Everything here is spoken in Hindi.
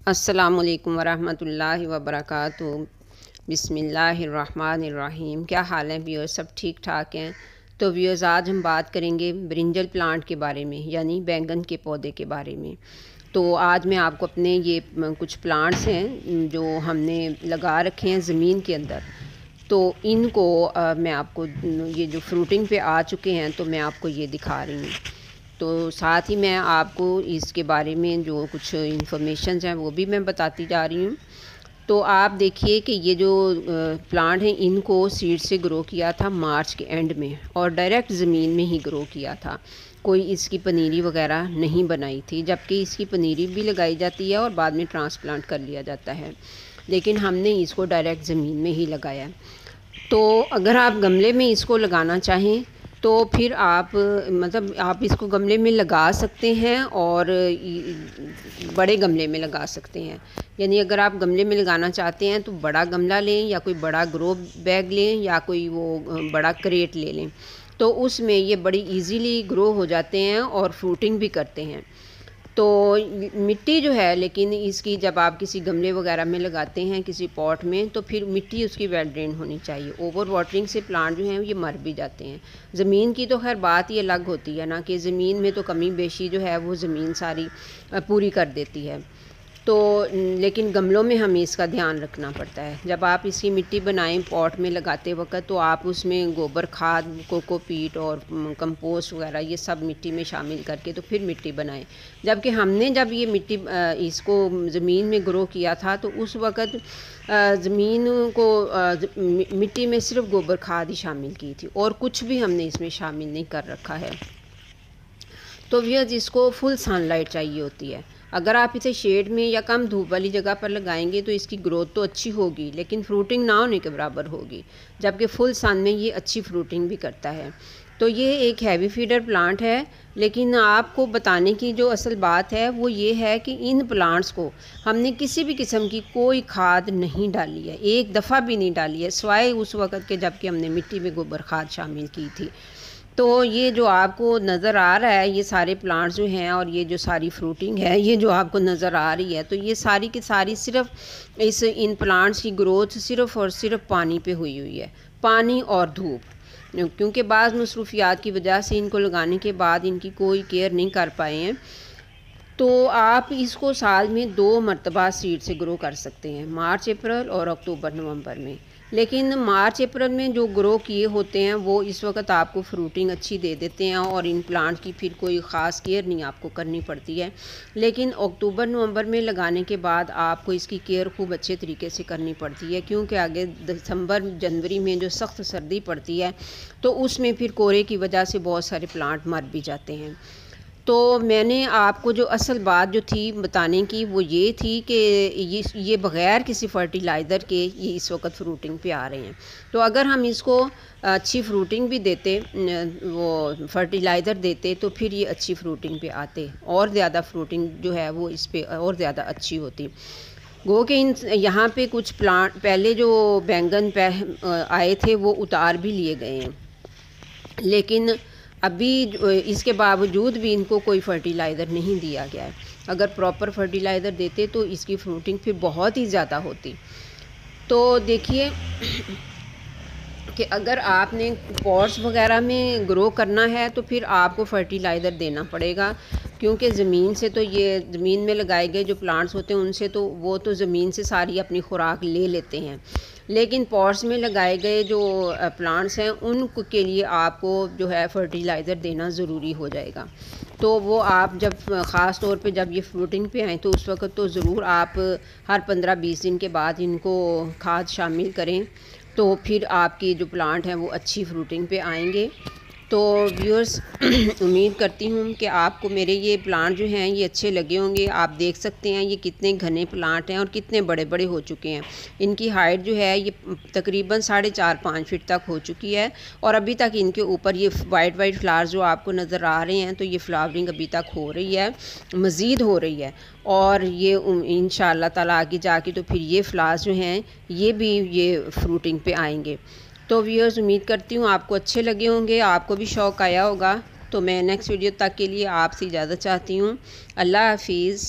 अस्सलामुअलैकुम वरहमतुल्लाहि वबरकातुहू। बिस्मिल्लाहिर्रहमानिर्रहीम। क्या हाल है व्यूअर्स, सब ठीक ठाक हैं। तो व्यूअर्स, आज हम बात करेंगे ब्रिंजल प्लांट के बारे में, यानी बैंगन के पौधे के बारे में। तो आज मैं आपको अपने ये कुछ प्लांट्स हैं जो हमने लगा रखे हैं ज़मीन के अंदर, तो इनको मैं आपको ये जो फ्रूटिंग पे आ चुके हैं तो मैं आपको ये दिखा रही हूँ। तो साथ ही मैं आपको इसके बारे में जो कुछ इन्फॉर्मेशन हैं वो भी मैं बताती जा रही हूँ। तो आप देखिए कि ये जो प्लांट हैं इनको सीड से ग्रो किया था मार्च के एंड में, और डायरेक्ट ज़मीन में ही ग्रो किया था। कोई इसकी पनीरी वगैरह नहीं बनाई थी, जबकि इसकी पनीरी भी लगाई जाती है और बाद में ट्रांसप्लांट कर लिया जाता है, लेकिन हमने इसको डायरेक्ट ज़मीन में ही लगाया है। तो अगर आप गमले में इसको लगाना चाहें तो फिर आप आप इसको गमले में लगा सकते हैं और बड़े गमले में लगा सकते हैं। यानी अगर आप गमले में लगाना चाहते हैं तो बड़ा गमला लें, या कोई बड़ा ग्रो बैग लें, या कोई वो बड़ा क्रेट ले लें, तो उसमें ये बड़ी इजीली ग्रो हो जाते हैं और फ्रूटिंग भी करते हैं। तो मिट्टी जो है, लेकिन इसकी जब आप किसी गमले वगैरह में लगाते हैं किसी पॉट में, तो फिर मिट्टी उसकी वेल ड्रेन होनी चाहिए। ओवर वाटरिंग से प्लांट जो हैं ये मर भी जाते हैं। ज़मीन की तो खैर बात ही अलग होती है ना, कि ज़मीन में तो कमी बेशी जो है वो ज़मीन सारी पूरी कर देती है। तो लेकिन गमलों में हमें इसका ध्यान रखना पड़ता है। जब आप इसकी मिट्टी बनाएं पॉट में लगाते वक्त, तो आप उसमें गोबर खाद, कोकोपीट और कंपोस्ट वगैरह ये सब मिट्टी में शामिल करके तो फिर मिट्टी बनाएं। जबकि हमने जब ये मिट्टी इसको ज़मीन में ग्रो किया था तो उस वक़्त ज़मीन को मिट्टी में सिर्फ गोबर खाद ही शामिल की थी, और कुछ भी हमने इसमें शामिल नहीं कर रखा है। तो व्यूअर्स, इसको फुल सनलाइट चाहिए होती है। अगर आप इसे शेड में या कम धूप वाली जगह पर लगाएंगे तो इसकी ग्रोथ तो अच्छी होगी, लेकिन फ्रूटिंग ना होने के बराबर होगी, जबकि फुल सन में ये अच्छी फ्रूटिंग भी करता है। तो ये एक हैवी फीडर प्लांट है, लेकिन आपको बताने की जो असल बात है वो ये है कि इन प्लांट्स को हमने किसी भी किस्म की कोई खाद नहीं डाली है, एक दफ़ा भी नहीं डाली है, सिवाय उस वक़्त के जबकि हमने मिट्टी में गोबर खाद शामिल की थी। तो ये जो आपको नज़र आ रहा है, ये सारे प्लांट्स जो हैं और ये जो सारी फ्रूटिंग है ये जो आपको नज़र आ रही है, तो ये सारी की सारी सिर्फ इन प्लांट्स की ग्रोथ सिर्फ़ और सिर्फ पानी पे हुई हुई है, पानी और धूप। क्योंकि बाज़ मसरूफियात की वजह से इनको लगाने के बाद इनकी कोई केयर नहीं कर पाए हैं। तो आप इसको साल में 2 मरतबा सीड से ग्रो कर सकते हैं, मार्च अप्रैल और अक्टूबर नवंबर में। लेकिन मार्च अप्रैल में जो ग्रो किए होते हैं वो इस वक्त आपको फ्रूटिंग अच्छी दे देते हैं, और इन प्लांट की फिर कोई ख़ास केयर नहीं आपको करनी पड़ती है। लेकिन अक्टूबर नवंबर में लगाने के बाद आपको इसकी केयर खूब अच्छे तरीके से करनी पड़ती है, क्योंकि आगे दिसंबर जनवरी में जो सख्त सर्दी पड़ती है तो उसमें फिर कोहरे की वजह से बहुत सारे प्लांट मर भी जाते हैं। तो मैंने आपको जो असल बात जो थी बताने की वो ये थी कि ये बग़ैर किसी फर्टिलाइज़र के ये इस वक्त फ्रूटिंग पे आ रहे हैं। तो अगर हम इसको अच्छी फ्रूटिंग भी देते, वो फर्टिलाइज़र देते, तो फिर ये अच्छी फ्रूटिंग पे आते, और ज़्यादा फ्रूटिंग जो है वो इस पे और ज़्यादा अच्छी होती। गो के इन यहाँ पे कुछ प्लांट पहले जो बैंगन आए थे वो उतार भी लिए गए हैं, लेकिन अभी इसके बावजूद भी इनको कोई फर्टिलाइज़र नहीं दिया गया है। अगर प्रॉपर फर्टिलाइज़र देते तो इसकी फ्रूटिंग फिर बहुत ही ज़्यादा होती। तो देखिए कि अगर आपने पॉट्स वगैरह में ग्रो करना है तो फिर आपको फर्टिलाइज़र देना पड़ेगा, क्योंकि ज़मीन से तो ये ज़मीन में लगाए गए जो प्लांट्स होते हैं उनसे तो वो तो ज़मीन से सारी अपनी खुराक ले लेते हैं, लेकिन पॉट्स में लगाए गए जो प्लांट्स हैं उनके लिए आपको जो है फर्टिलाइज़र देना ज़रूरी हो जाएगा। तो वो आप जब ख़ास तौर पे जब ये फ्रूटिंग पे आएँ तो उस वक्त तो ज़रूर आप हर 15-20 दिन के बाद इनको खाद शामिल करें, तो फिर आपकी जो प्लांट हैं वो अच्छी फ्रूटिंग पे आएंगे। तो व्यूअर्स, उम्मीद करती हूँ कि आपको मेरे ये प्लांट जो हैं ये अच्छे लगे होंगे। आप देख सकते हैं ये कितने घने प्लांट हैं और कितने बड़े बड़े हो चुके हैं। इनकी हाइट जो है ये तकरीबन 4.5-5 फीट तक हो चुकी है, और अभी तक इनके ऊपर ये वाइट फ्लावर्स जो आपको नज़र आ रहे हैं, तो ये फ्लावरिंग अभी तक हो रही है, मज़ीद हो रही है, और ये इंशाअल्लाह ताला आगे जाके तो फिर ये फ्लावर्स जो हैं ये फ्रूटिंग पे आएंगे। तो व्यूअर्स, उम्मीद करती हूँ आपको अच्छे लगे होंगे, आपको भी शौक़ आया होगा। तो मैं नेक्स्ट वीडियो तक के लिए आपसे इजाज़त चाहती हूँ। अल्लाह हाफिज़।